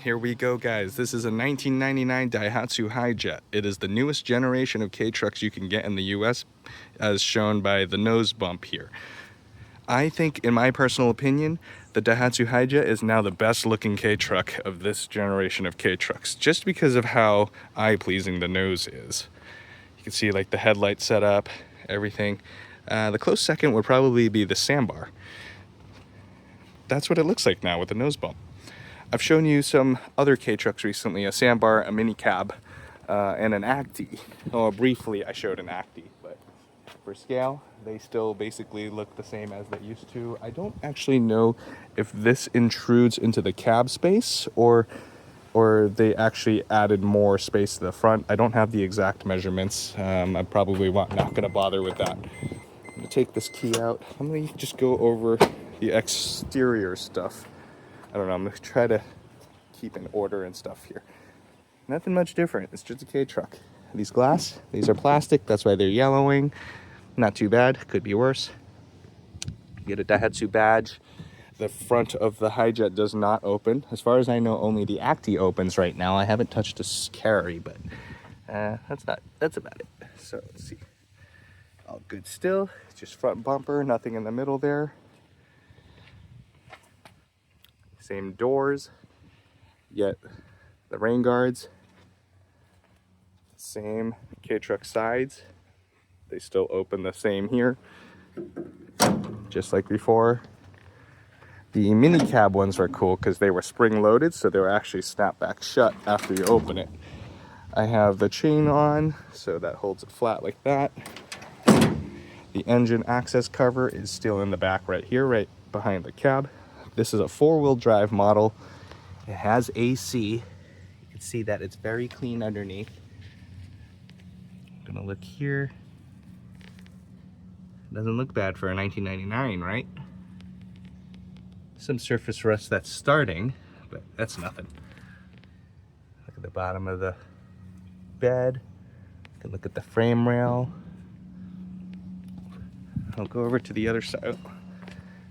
Here we go, guys. This is a 1999 Daihatsu Hijet. It is the newest generation of K-trucks you can get in the US, as shown by the Nosebump here. I think, in my personal opinion, the Daihatsu Hijet is now the best looking K-truck of this generation of K-trucks, just because of how eye-pleasing the nose is. You can see like the headlight setup, everything. The close second would probably be the Sandbar. That's what it looks like now with the nose bump. I've shown you some other K-trucks recently, a Sandbar, a mini cab, and an Acti. Oh, briefly I showed an Acti, but for scale, they still basically look the same as they used to. I don't actually know if this intrudes into the cab space or they actually added more space to the front. I don't have the exact measurements. I'm probably not going to bother with that. I'm going to take this key out. I'm going to just go over the exterior stuff. I don't know, I'm going to try to keep in order and stuff here. Nothing much different, it's just a K-truck. These glass, these are plastic, that's why they're yellowing. Not too bad, could be worse. You get a Daihatsu badge. The front of the Hijet does not open. As far as I know, only the Acti opens right now. I haven't touched a carry, but that's about it. So let's see. All good still, it's just front bumper, nothing in the middle there. Same doors, yet the rain guards, same K-truck sides, they still open the same here, just like before. The mini cab ones are cool because they were spring loaded, so they were actually snap back shut after you open it. I have the chain on, so that holds it flat like that. The engine access cover is still in the back right here, right behind the cab. This is a 4-wheel drive model. It has AC. You can see that it's very clean underneath. I'm gonna look here. Doesn't look bad for a 1999, right? Some surface rust that's starting, but that's nothing. Look at the bottom of the bed. You can look at the frame rail. I'll go over to the other side.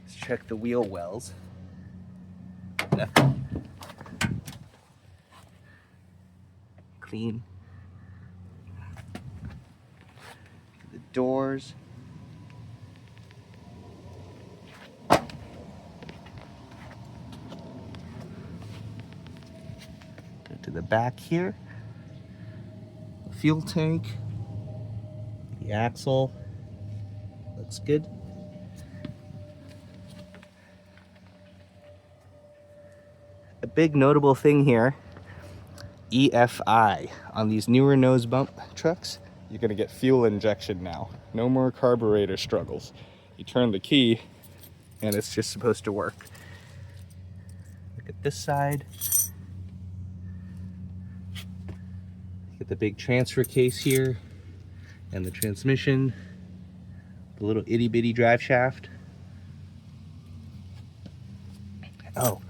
Let's check the wheel wells. Nothing. Clean. The doors. Go to the back here. The fuel tank. The axle. Looks good. A big notable thing here, EFI. On these newer nose bump trucks, you're gonna get fuel injection now. No more carburetor struggles. You turn the key and it's just supposed to work. Look at this side. Get the big transfer case here and the transmission, the little itty bitty drive shaft. Oh,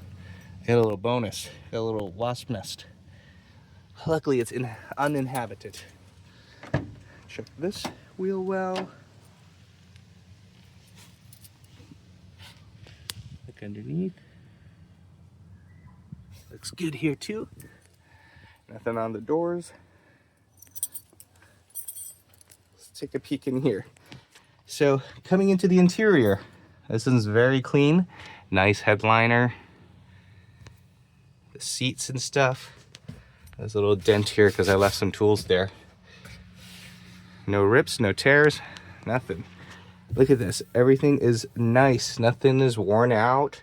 got a little bonus, got a little wasp nest. Luckily it's uninhabited. Check this wheel well. Look underneath. Looks good here too. Nothing on the doors. Let's take a peek in here. So coming into the interior, this is very clean. Nice headliner. The seats and stuff. There's a little dent here because I left some tools there. No rips, no tears, nothing. Look at this. Everything is nice. Nothing is worn out.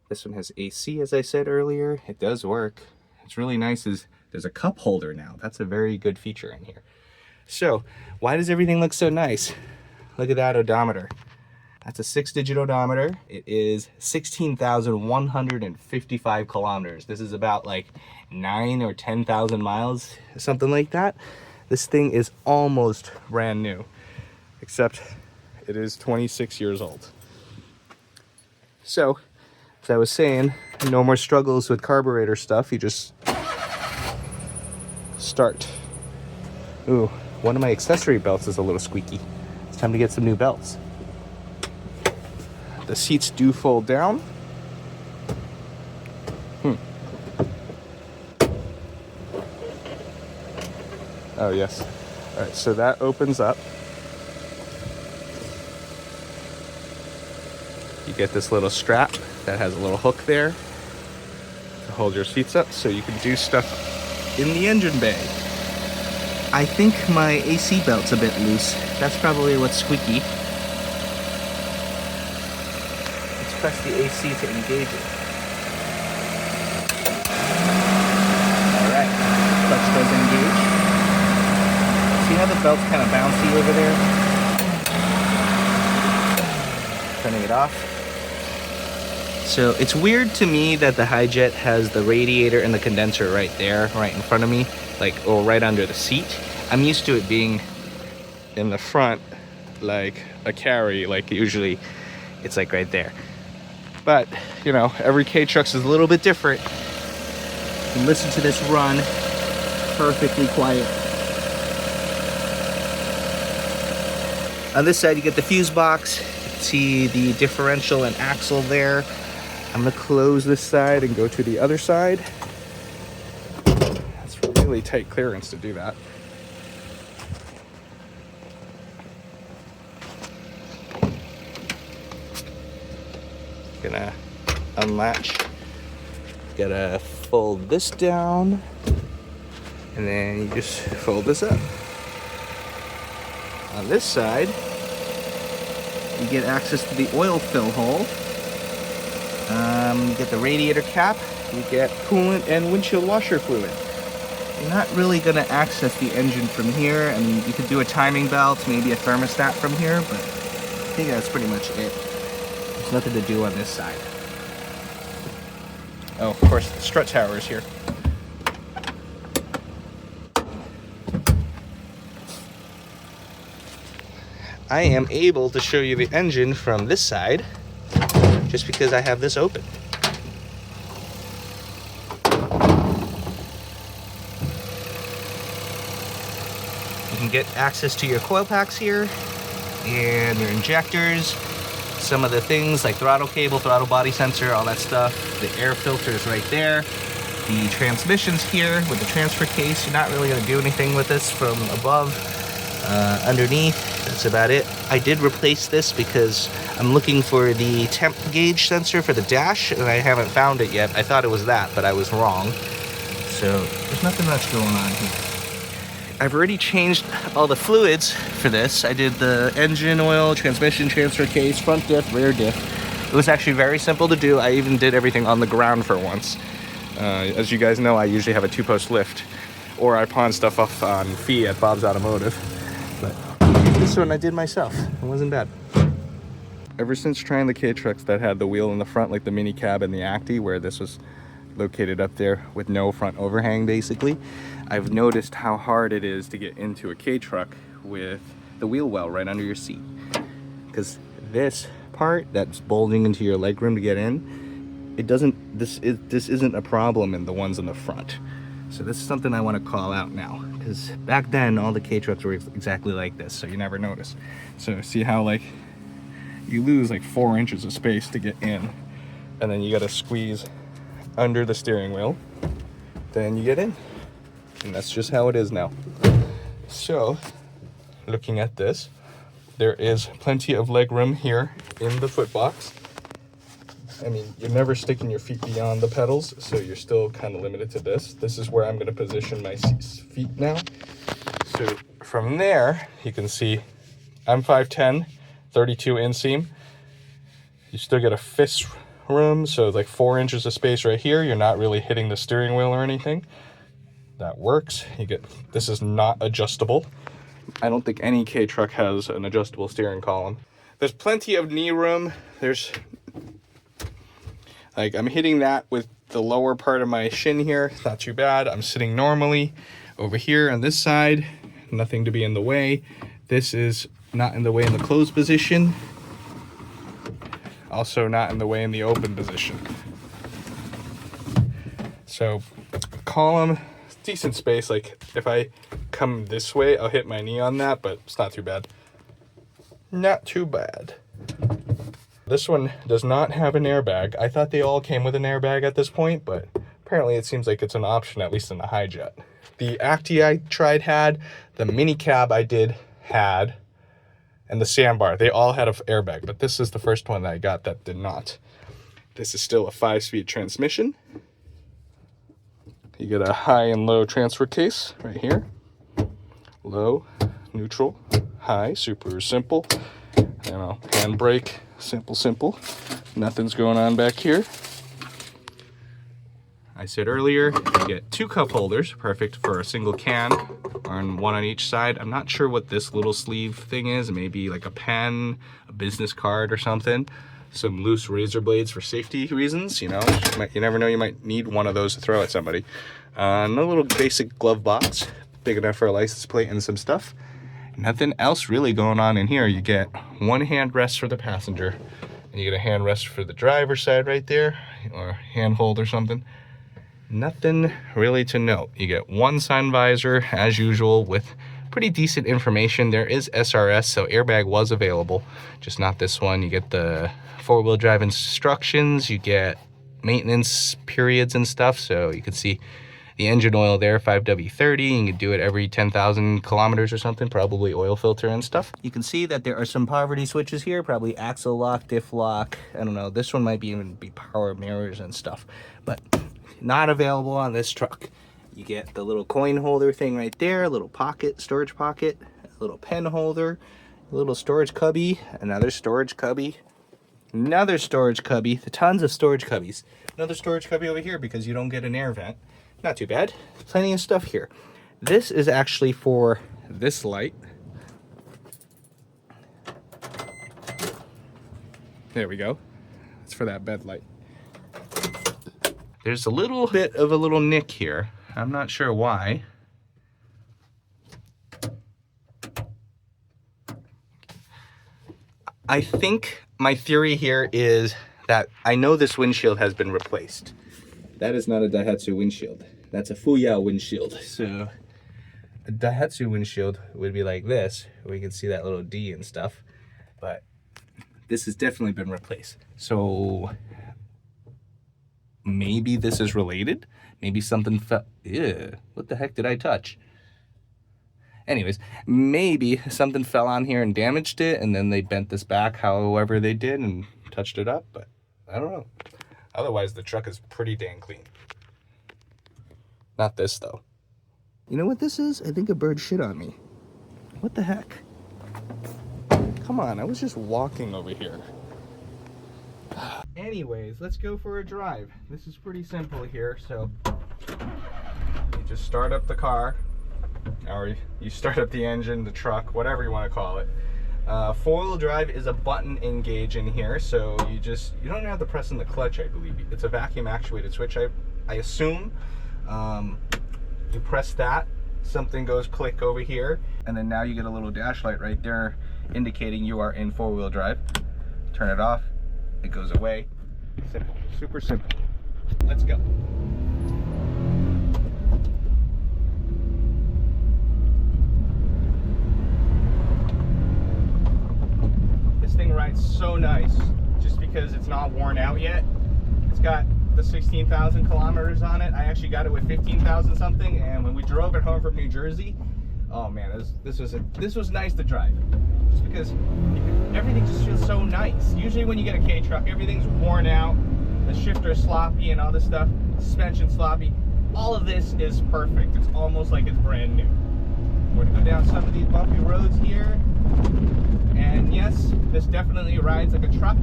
This one has AC, as I said earlier. It does work. It's really nice. There's a cup holder now. That's a very good feature in here. So, why does everything look so nice? Look at that odometer. That's a 6-digit odometer. It is 16,155 kilometers. This is about like 9 or 10,000 miles, something like that. This thing is almost brand new, except it is 26 years old. So, as I was saying, no more struggles with carburetor stuff. You just start. Ooh, one of my accessory belts is a little squeaky. It's time to get some new belts. The seats do fold down. Oh, yes. All right, so that opens up. You get this little strap that has a little hook there to hold your seats up so you can do stuff in the engine bay. I think my AC belt's a bit loose. That's probably what's squeaky. Let's press the AC to engage it. Alright, clutch does engage. See how the belt's kind of bouncy over there? Turning it off. So it's weird to me that the Hijet has the radiator and the condenser right there, right in front of me, or right under the seat. I'm used to it being in the front, like a carry, like usually it's like right there. But, you know, every K-Trucks is a little bit different. And listen to this run, perfectly quiet. On this side, you get the fuse box. You can see the differential and axle there. I'm gonna close this side and go to the other side. That's really tight clearance to do that. Gonna unlatch. Gotta fold this down, and then you just fold this up. On this side, you get access to the oil fill hole. You get the radiator cap, you get coolant and windshield washer fluid. You're not really going to access the engine from here. I mean, you could do a timing belt, maybe a thermostat from here, but I think that's pretty much it. There's nothing to do on this side. Oh, of course, the strut tower is here. I am able to show you the engine from this side just because I have this open. You can get access to your coil packs here and your injectors, some of the things like throttle cable, throttle body sensor, all that stuff. The air filter is right there. The transmission's here with the transfer case. You're not really going to do anything with this from above. Underneath, that's about it. I did replace this because I'm looking for the temp gauge sensor for the dash, and I haven't found it yet. I thought it was that, but I was wrong. So there's nothing much going on here. I've already changed all the fluids for this. I did the engine oil, transmission transfer case, front diff, rear diff. It was actually very simple to do. I even did everything on the ground for once. As you guys know, I usually have a 2-post lift, or I pawn stuff off on fee at Bob's Automotive. But this one I did myself. It wasn't bad. Ever since trying the K-Trucks that had the wheel in the front, like the mini cab and the Acti, where this was located up there with no front overhang basically, I've noticed how hard it is to get into a K-Truck with the wheel well right under your seat. Because this part that's bulging into your legroom to get in, this isn't a problem in the ones in the front. So this is something I want to call out now, because back then all the K-Trucks were exactly like this, so you never notice. So see how like you lose like 4 inches of space to get in, and then you got to squeeze under the steering wheel, then you get in, and that's just how it is now. So looking at this, there is plenty of leg room here in the foot box. I mean, you're never sticking your feet beyond the pedals, so you're still kind of limited to this. This is where I'm going to position my feet now. So from there, you can see I'm 5'10", 32 inseam. You still get a fist room, so like 4 inches of space right here. You're not really hitting the steering wheel or anything. That works. This is not adjustable. I don't think any K-Truck has an adjustable steering column. There's plenty of knee room. I'm hitting that with the lower part of my shin here. It's not too bad. I'm sitting normally. Over here on this side, nothing to be in the way. This is not in the way in the closed position. Also not in the way in the open position. So column, decent space. Like if I come this way, I'll hit my knee on that, but it's not too bad. Not too bad. This one does not have an airbag. I thought they all came with an airbag at this point, but apparently it seems like it's an option, at least in the Hijet. The Acti I tried had, the mini cab I did had, and the sandbar, they all had an airbag, but this is the first one that I got that did not. This is still a 5-speed transmission. You get a high and low transfer case right here. Low, neutral, high, super simple. You know, handbrake, simple. Nothing's going on back here. I said earlier, you get 2 cup holders, perfect for a single can, or one on each side. I'm not sure what this little sleeve thing is. Maybe like a pen, a business card or something. Some loose razor blades for safety reasons, you know. You never know, you might need one of those to throw at somebody. And a little basic glove box, big enough for a license plate and some stuff. Nothing else really going on in here. You get 1 hand rest for the passenger, and you get a hand rest for the driver's side right there, or hand hold or something. Nothing really to note. You get 1 sun visor as usual with pretty decent information. There is SRS, so airbag was available, just not this one. You get the 4-wheel drive instructions, you get maintenance periods and stuff, so you can see the engine oil there, 5W30. You can do it every 10,000 kilometers or something, probably oil filter and stuff. You can see that there are some poverty switches here, probably axle lock, diff lock. I don't know, this one might even be power mirrors and stuff, but not available on this truck. You get the little coin holder thing right there, a little pocket, storage pocket, a little pen holder, a little storage cubby, another storage cubby, another storage cubby, tons of storage cubbies. Another storage cubby over here because you don't get an air vent. Not too bad. Plenty of stuff here. This is actually for this light. There we go. It's for that bed light. There's a little bit of a little nick here. I'm not sure why. I think my theory here is that I know this windshield has been replaced. That is not a Daihatsu windshield. That's a Fuyao windshield. So a Daihatsu windshield would be like this, where you can see that little D and stuff. But this has definitely been replaced. So maybe this is related. Maybe something fell. Ew, what the heck did I touch? Anyways, maybe something fell on here and damaged it, and then they bent this back however they did and touched it up, but I don't know. Otherwise, the truck is pretty dang clean. Not this, though. You know what this is? I think a bird shit on me. What the heck? Come on, I was just walking over here. Anyways, let's go for a drive. This is pretty simple here, so you just start up the car, or you start up the engine, the truck, whatever you want to call it. 4-wheel drive is a button engage in here, so you don't have to press in the clutch, I believe. It's a vacuum actuated switch, I assume. You press that, something goes click over here, and then now you get a little dash light right there indicating you are in 4-wheel drive. Turn it off, it goes away. Simple, super simple. Let's go. This thing rides so nice just because it's not worn out yet. It's got the 16,000 kilometers on it. I actually got it with 15,000 something, and when we drove it home from New Jersey, oh man, this was nice to drive. Just because everything just feels so nice. Usually when you get a K truck, everything's worn out, the shifter's sloppy and all this stuff, suspension sloppy. All of this is perfect. It's almost like it's brand new. We're gonna go down some of these bumpy roads here, and yes, this definitely rides like a truck.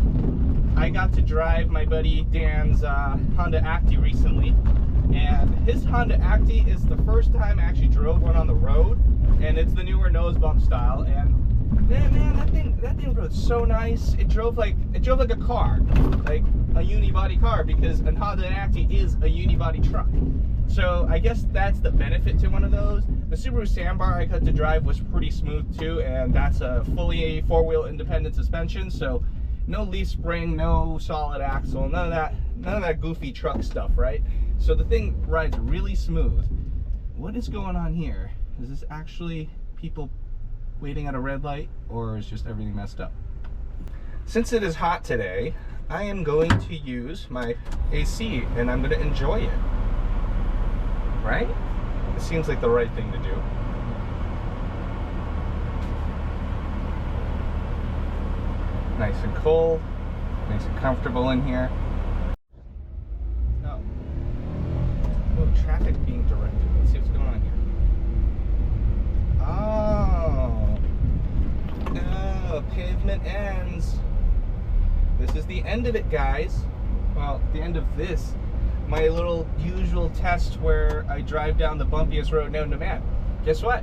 I got to drive my buddy Dan's Honda Acti recently, and his Honda Acti is the first time I actually drove one on the road, and it's the newer Nosebump style, and man, that thing rode so nice. It drove like a car, like a unibody car, because a Honda Acti is a unibody truck. So I guess that's the benefit to one of those. The Subaru Sandbar I got to drive was pretty smooth too, and that's a fully 4-wheel independent suspension, so no leaf spring, no solid axle, none of that goofy truck stuff, right? So the thing rides really smooth. What is going on here? Is this actually people waiting at a red light, or is just everything messed up? since it is hot today, I am going to use my AC and I'm going to enjoy it. Right? It seems like the right thing to do. Nice and cold, nice and comfortable in here. Oh, traffic being directed. Let's see what's going on here. Oh, pavement ends. This is the end of it, guys. Well, the end of this. My little usual test where I drive down the bumpiest road known to man. Guess what?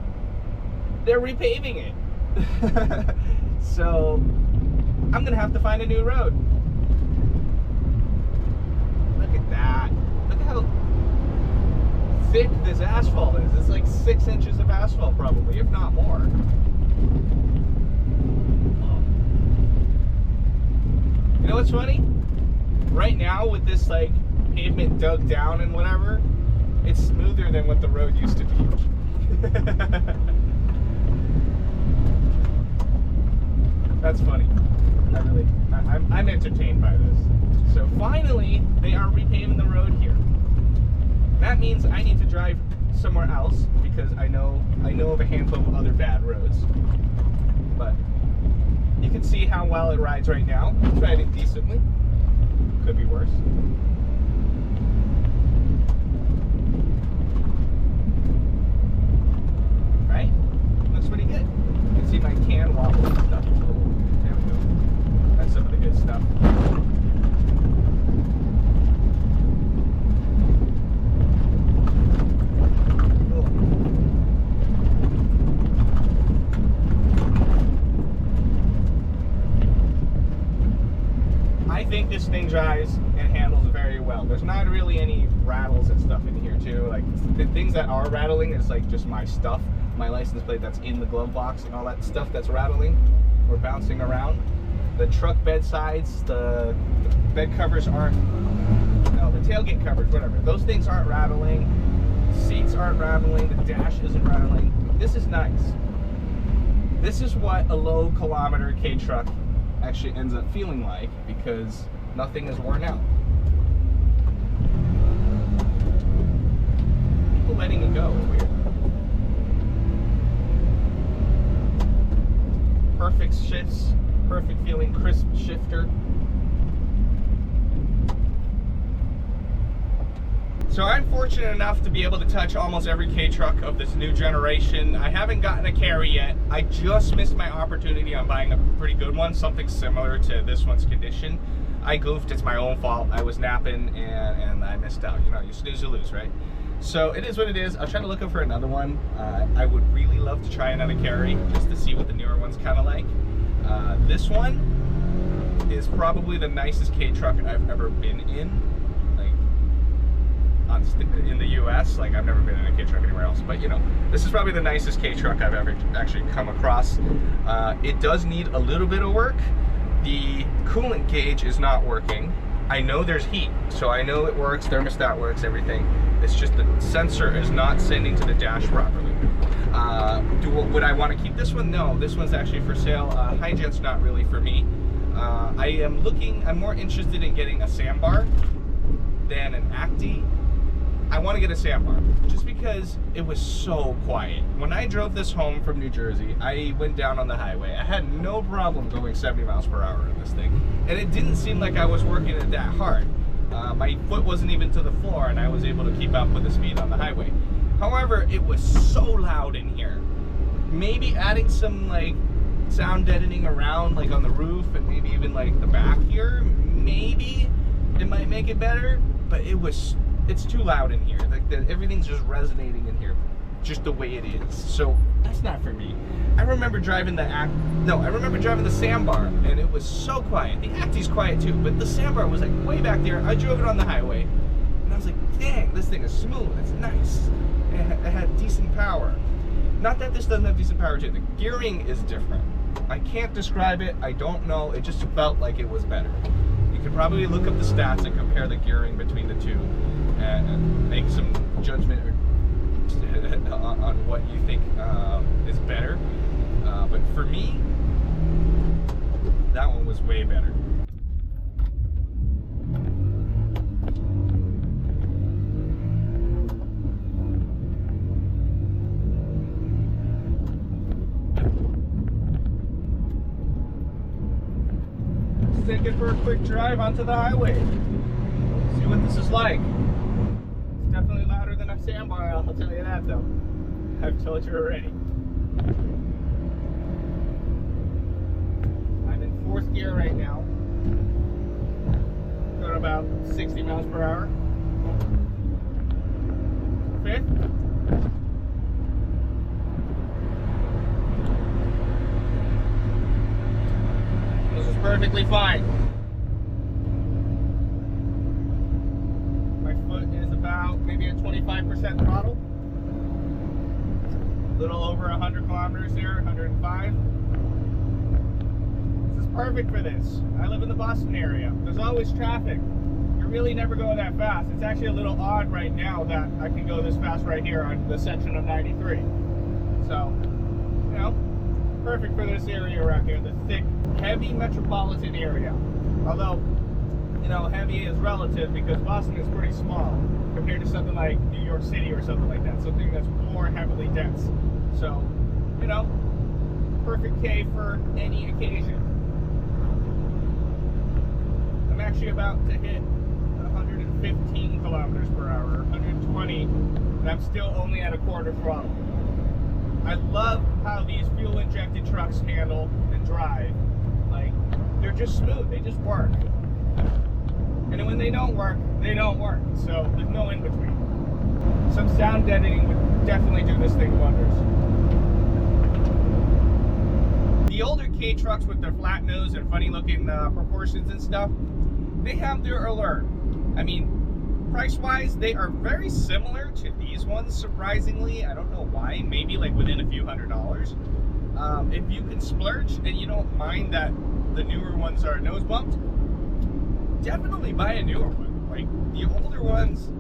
They're repaving it. So I'm gonna have to find a new road. Look at that. Look at how thick this asphalt is. It's like 6 inches of asphalt probably, if not more. You know what's funny? Right now with this like pavement dug down and whatever, it's smoother than what the road used to be. That's funny. I'm entertained by this. So finally, they are repaving the road here. That means I need to drive somewhere else because I know of a handful of other bad roads. But you can see how well it rides right now. It's riding decently. Could be worse. Right? Looks pretty good. You can see my can wobble and stuff. There we go. That's some of the good stuff. I think this thing drives and handles very well. There's not really any rattles and stuff in here too. Like the things that are rattling is like just my stuff, my license plate that's in the glove box and all that stuff that's rattling or bouncing around. The truck bed sides, the bed covers aren't, no, the tailgate covers, whatever. Those things aren't rattling. Seats aren't rattling. The dash isn't rattling. This is nice. This is what a low kilometer K truck actually ends up feeling like because nothing is worn out. People letting it go, weird. Perfect shifts, perfect feeling, crisp shifter. So I'm fortunate enough to be able to touch almost every K truck of this new generation. I haven't gotten a carry yet. I just missed my opportunity on buying a pretty good one, something similar to this one's condition. I goofed, it's my own fault. I was napping and I missed out. You know, you snooze, you lose, right? So it is what it is. I'll try to look up for another one. I would really love to try another carry just to see what the newer one's kind of like. This one is probably the nicest K truck I've ever been in. In the US, like I've never been in a K truck anywhere else, but you know, this is probably the nicest K truck I've ever actually come across. It does need a little bit of work. The coolant gauge is not working. I know there's heat, so I know it works, thermostat works, everything. It's just the sensor is not sending to the dash properly. Would I want to keep this one? No, this one's actually for sale. Hijet's not really for me. I'm more interested in getting a sandbar than an Acti. I want to get a sandbar just because it was so quiet. When I drove this home from New Jersey, I went down on the highway. I had no problem going 70 miles per hour in this thing. And it didn't seem like I was working it that hard. My foot wasn't even to the floor and I was able to keep up with the speed on the highway. However, it was so loud in here. Maybe adding some like sound deadening around like on the roof and maybe even like the back here, maybe it might make it better, but it's too loud in here. Like everything's just resonating in here, just the way it is. So that's not for me. I remember driving the Sandbar, and it was so quiet. The Acti's quiet too, but the Sandbar was like way back there. I drove it on the highway, and I was like, dang, this thing is smooth. It's nice. It had decent power. Not that this doesn't have decent power too. The gearing is different. I can't describe it. I don't know. It just felt like it was better. You could probably look up the stats and compare the gearing between the two and make some judgment on what you think is better. But for me, That one was way better. Let's take it for a quick drive onto the highway. See what this is like. It's definitely louder than a sandbar, I'll tell you that though. I've told you already. I'm in 4th gear right now. Going about 60 miles per hour. 5th. This is perfectly fine. My foot is about maybe at 25% throttle. A little over 100 kilometers here, 105. This is perfect for this. I live in the Boston area. There's always traffic. You really never go that fast. It's actually a little odd right now that I can go this fast right here on the section of 93. So, you know, perfect for this area around here, the thick, heavy metropolitan area. Although, you know, heavy is relative because Boston is pretty small compared to something like New York City or something like that, something that's more heavily dense. So, you know, perfect K for any occasion. I'm actually about to hit 115 kilometers per hour, 120, and I'm still only at a quarter throttle. I love how these fuel-injected trucks handle and drive. Like, they're just smooth, they just work. And when they don't work, they don't work. So there's no in between. Some sound deadening would definitely do this thing wonders. The older K trucks with their flat nose and funny looking proportions and stuff, they have their allure. I mean, price-wise, they are very similar to these ones, surprisingly. I don't know why, maybe like within a few $100s. If you can splurge and you don't mind that the newer ones are nose bumped, definitely buy a newer one. Like, the older ones,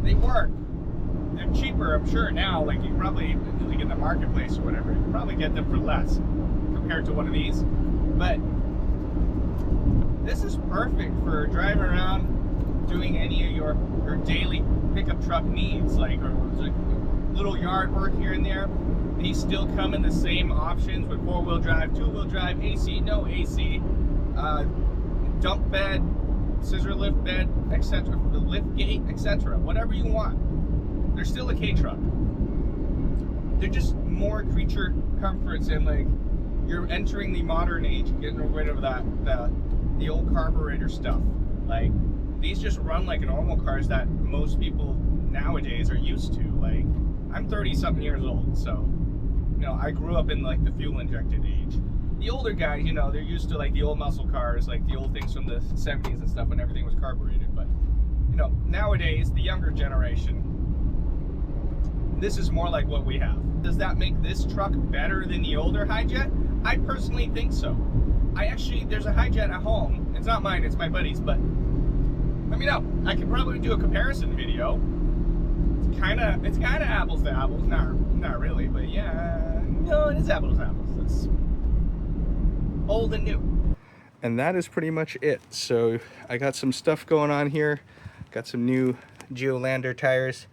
they work. They're cheaper, I'm sure now. Like, you can probably, like in the marketplace or whatever, you can probably get them for less compared to one of these. But this is perfect for driving around, doing any of your daily pickup truck needs, like, or like little yard work here and there. These still come in the same options with 4-wheel drive, 2-wheel drive, AC, no AC, dump bed, scissor lift bed, etc., the lift gate, etc., whatever you want. They're still a K truck. They're just more creature comforts, and like, you're entering the modern age, getting rid of that the old carburetor stuff. Like, these just run like normal cars that most people nowadays are used to. Like, I'm 30-something years old, so, you know, I grew up in like the fuel-injected age. The older guys, you know, they're used to like the old muscle cars, like the old things from the 70s and stuff when everything was carbureted. But, you know, nowadays, the younger generation, this is more like what we have. Does that make this truck better than the older Hijet? I personally think so. There's a Hijet at home. It's not mine, it's my buddy's, but let me know. I could probably do a comparison video. It's kinda apples to apples. Not really, but yeah. No, it is apples to apples. It's old and new. And that is pretty much it. So I got some stuff going on here. Got some new Geolander tires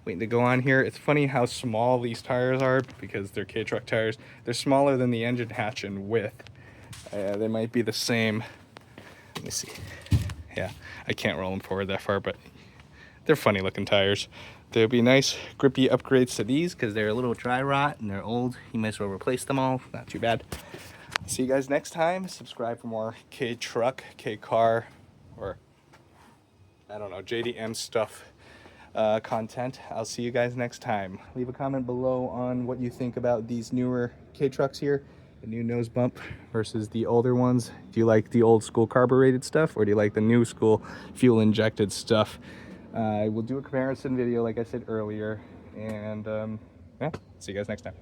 waiting to go on here. It's funny how small these tires are because they're K-truck tires. They're smaller than the engine hatch in width. They might be the same. Let me see. Yeah, I can't roll them forward that far, but they're funny looking tires. There'll be nice grippy upgrades to these because they're a little dry rot and they're old. You might as well replace them all. Not too bad. See you guys next time. Subscribe for more K-truck, K-car, or I don't know, JDM stuff content. I'll see you guys next time. Leave a comment below on what you think about these newer K-trucks here. The new nose bump versus the older ones. Do you like the old school carbureted stuff, or do you like the new school fuel injected stuff? I will do a comparison video like I said earlier, and yeah, see you guys next time.